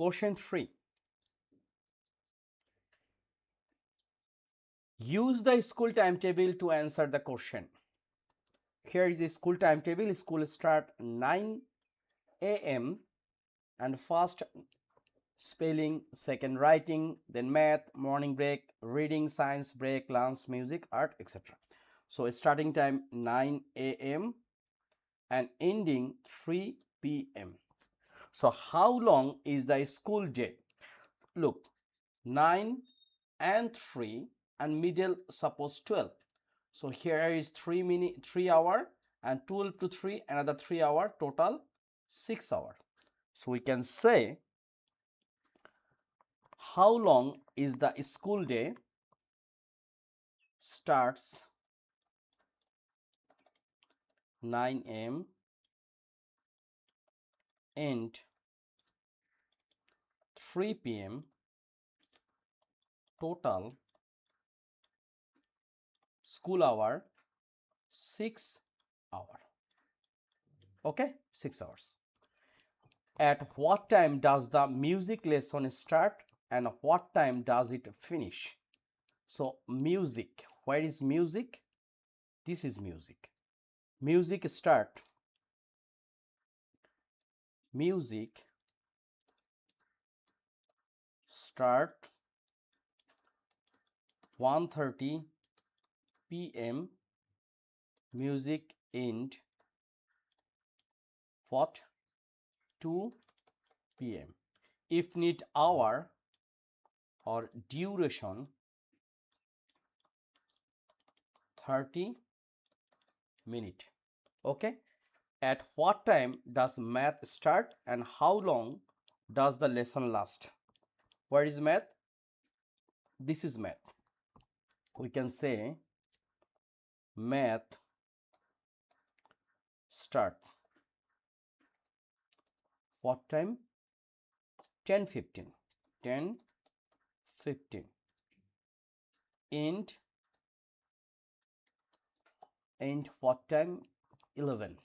Question 3. Use the school timetable to answer the question. Here is a school timetable. School start 9 a.m. and first spelling, second writing, then math, morning break, reading, science break, lunch, music, art, etc. So starting time 9 a.m. and ending 3 p.m. So how long is the school day? Look, 9 and 3 and middle suppose 12. So here is 3 hour and 12 to 3 another 3 hour, total 6 hour. So we can say how long is the school day? Starts 9 a.m. end 3 p.m. total school hour 6 hour. Okay, 6 hours. At what time does the music lesson start and what time does it finish? So music, where is music? This is music. Music start 1:30 p.m. music end what 2 p.m. If need hour or duration 30 minutes. Okay, at what time does math start and how long does the lesson last? Where is math? This is math. We can say math start what time? 10:15 10:15 end what time? 11.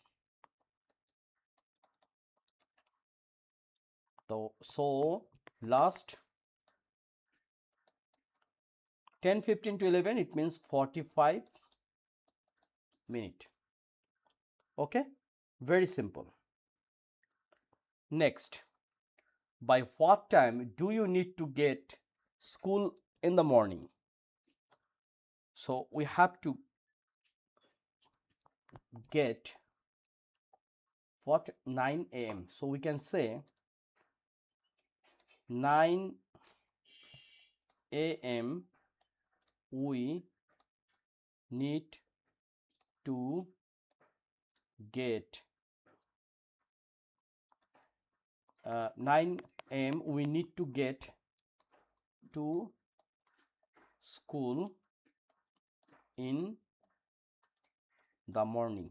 So last 10:15 to 11, it means 45 minutes. Okay, very simple. Next, by what time do you need to get school in the morning? So we have to get what? 9 a.m. So we can say 9 a.m. we need to get 9 a.m. we need to get to school in the morning.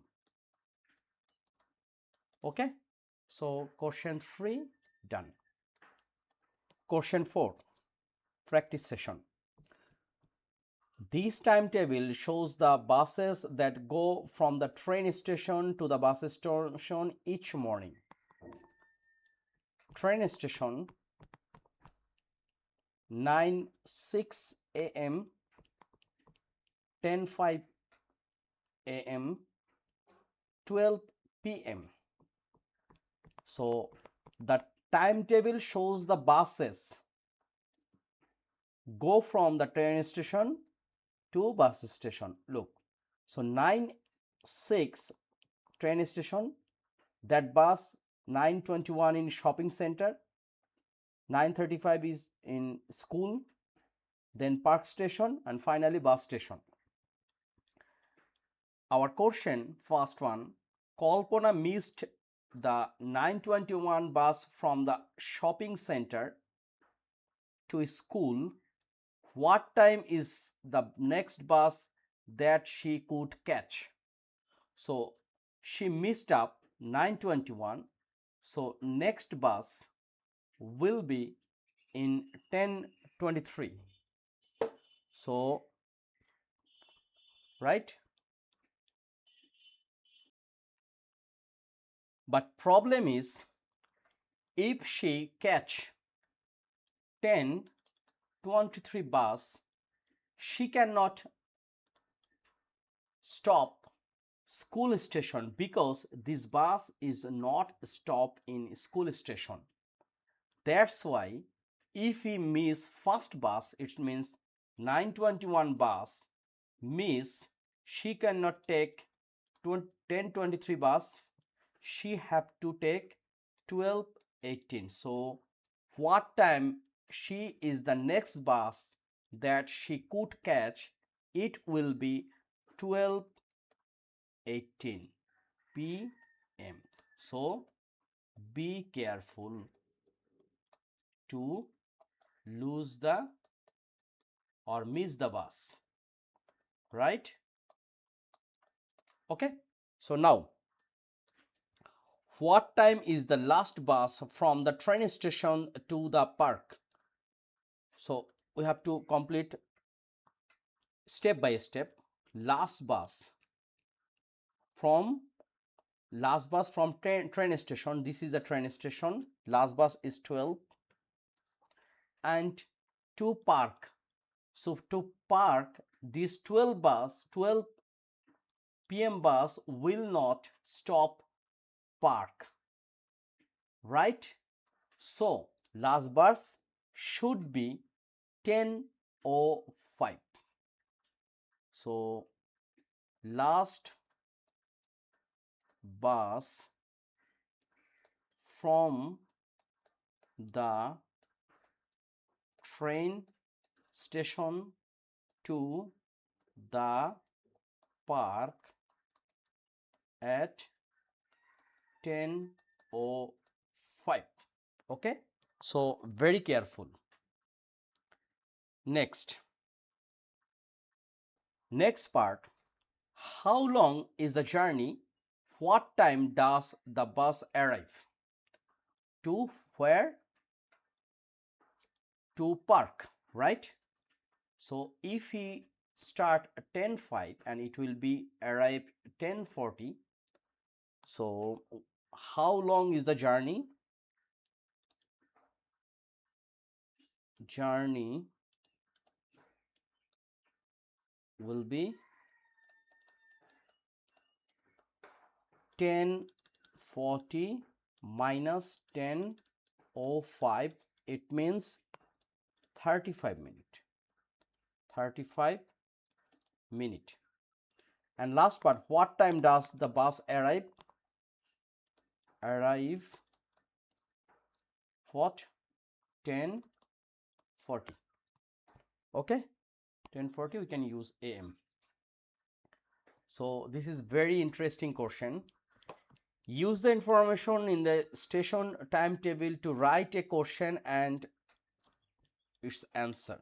Okay, so question 3 done. Question 4, practice session. This timetable shows the buses that go from the train station to the bus station each morning. Train station 9:06 a.m., 10:05 a.m., 12 p.m. So the timetable shows the buses go from the train station to bus station. Look, so 9:06 train station, that bus 9:21 in shopping center, 9:35 is in school, then park station, and finally bus station. Our question, first one, Kalpana missed the 9:21 bus from the shopping center to school. What time is the next bus that she could catch? So she missed up 9:21. So next bus will be in 10:23. So right, but problem is if she catch 10:23 bus, she cannot stop school station because this bus is not stop in school station. That's why if we miss first bus, it means 9:21 bus miss, she cannot take 10:23 bus, she have to take 12:18. So what time she is the next bus that she could catch, it will be 12:18 p.m. So be careful to lose the or miss the bus, right? Okay, so now what time is the last bus from the train station to the park? So we have to complete step by step. Last bus from train station, this is the train station, last bus is 12, and to park, so to park, this 12 p.m. bus will not stop park, right? So last bus should be 10:05. So last bus from the train station to the park at 10:05. Okay, so very careful. Next part, how long is the journey? What time does the bus arrive? To where? To park, right? So if we start at 10:05 and it will be arrive 10:40, so how long is the journey? Journey will be 10:40 minus 10:05, it means 35 minutes. 35 minutes. And last part, what time does the bus arrive? Arrive what? 10:40. Okay, 10:40 we can use AM. So this is very interesting question. Use the information in the station timetable to write a question and its answer.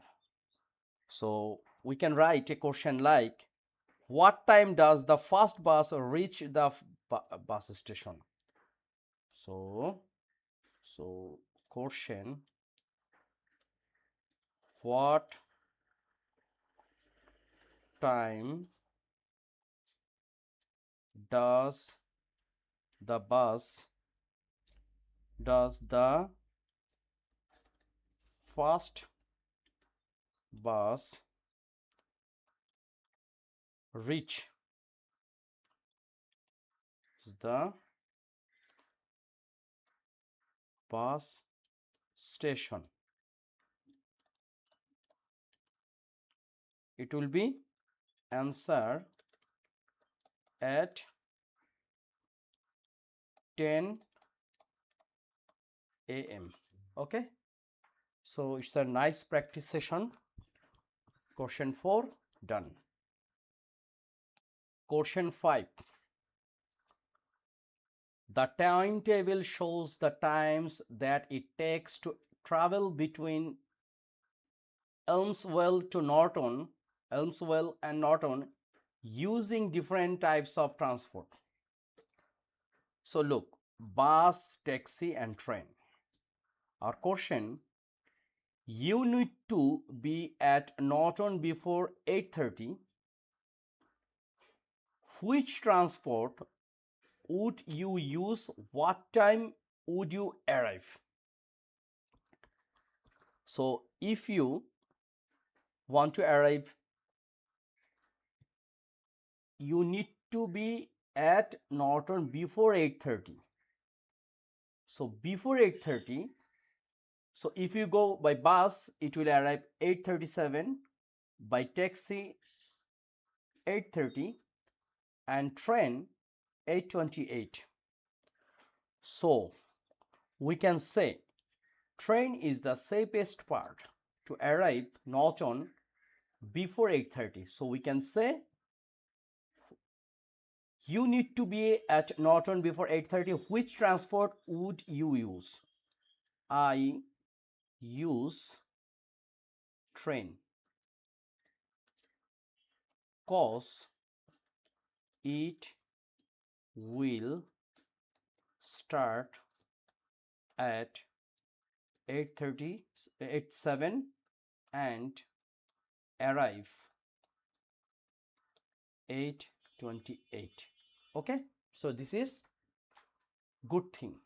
So we can write a question like, what time does the first bus reach the bus station? So question, what time does the first bus reach the bus station? It will be answer at 10 a.m. Okay, so it's a nice practice session. Question 4 done. Question 5. The timetable shows the times that it takes to travel between Elmswell and Norton using different types of transport. So look, bus, taxi and train. Our question, you need to be at Norton before 8:30. Which transport would you use? What time would you arrive? So if you want to arrive, you need to be at Norton before 8:30. So before 8:30, so if you go by bus, it will arrive 8:37, by taxi 8:30, and train 8:28. So we can say train is the safest part to arrive Norton before 8:30. So we can say you need to be at Norton before 8:30. Which transport would you use? I use train, cause it will start at 8:30, 8:07 and arrive 8:28. Okay, so this is good thing.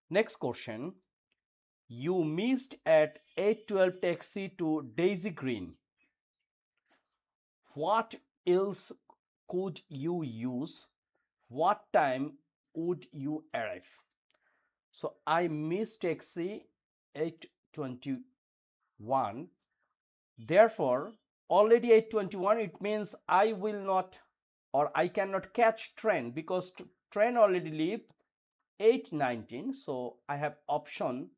Next question. You missed at 8:12 taxi to Daisy Green. What else could you use? What time would you arrive? So I missed taxi 8:21. Therefore, already 8:21, it means I will not, or I cannot catch train, because train already leave 8:19. So I have option.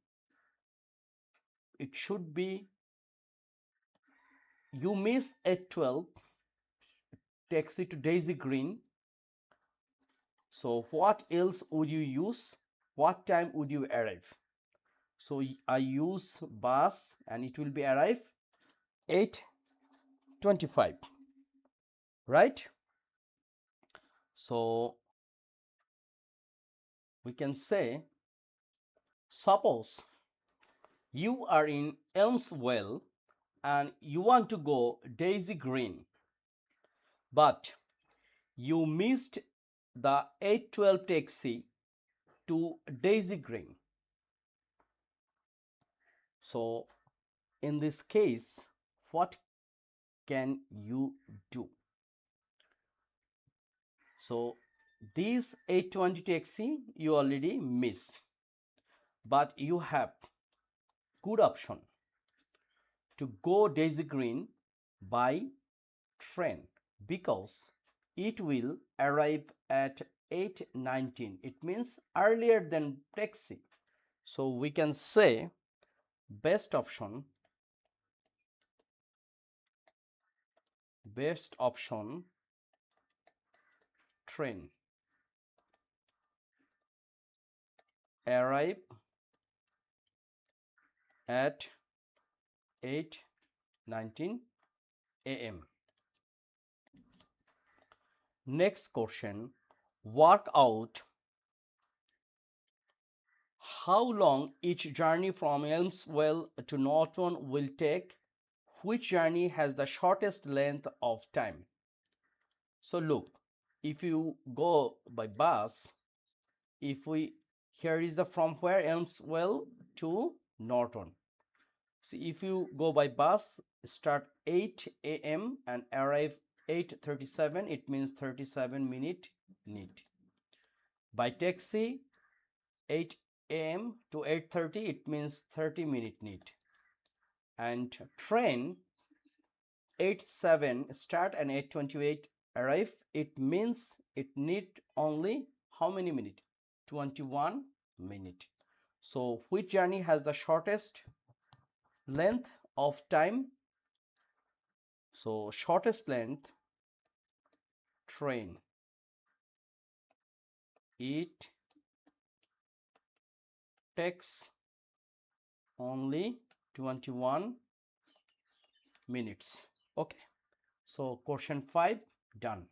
It should be you miss 8:12 taxi to Daisy Green. So what else would you use? What time would you arrive? So I use bus and it will be arrive 8:25, right? So we can say, suppose you are in Elmswell and you want to go Daisy Green, but you missed the 8:12 taxi to Daisy Green. So in this case, what can you do? So this 8:20 taxi you already miss, but you have good option to go Daisy Green by train, because it will arrive at 8:19. It means earlier than taxi. So we can say best option train, arrive at 8:19 a.m. Next question, work out how long each journey from Elmswell to Norton will take. Which journey has the shortest length of time? So look, if you go by bus, if we, here is the from where Elmswell to Norton. So if you go by bus, start 8 a.m. and arrive 8:37, it means 37-minute need. By taxi, 8 a.m. to 8:30, it means 30-minute need. And train, 8:07 start and 8:28 arrive, it means it need only how many minutes? 21 minutes. So which journey has the shortest length of time? So shortest length, train. It takes only 21 minutes. Okay, so question 5 done.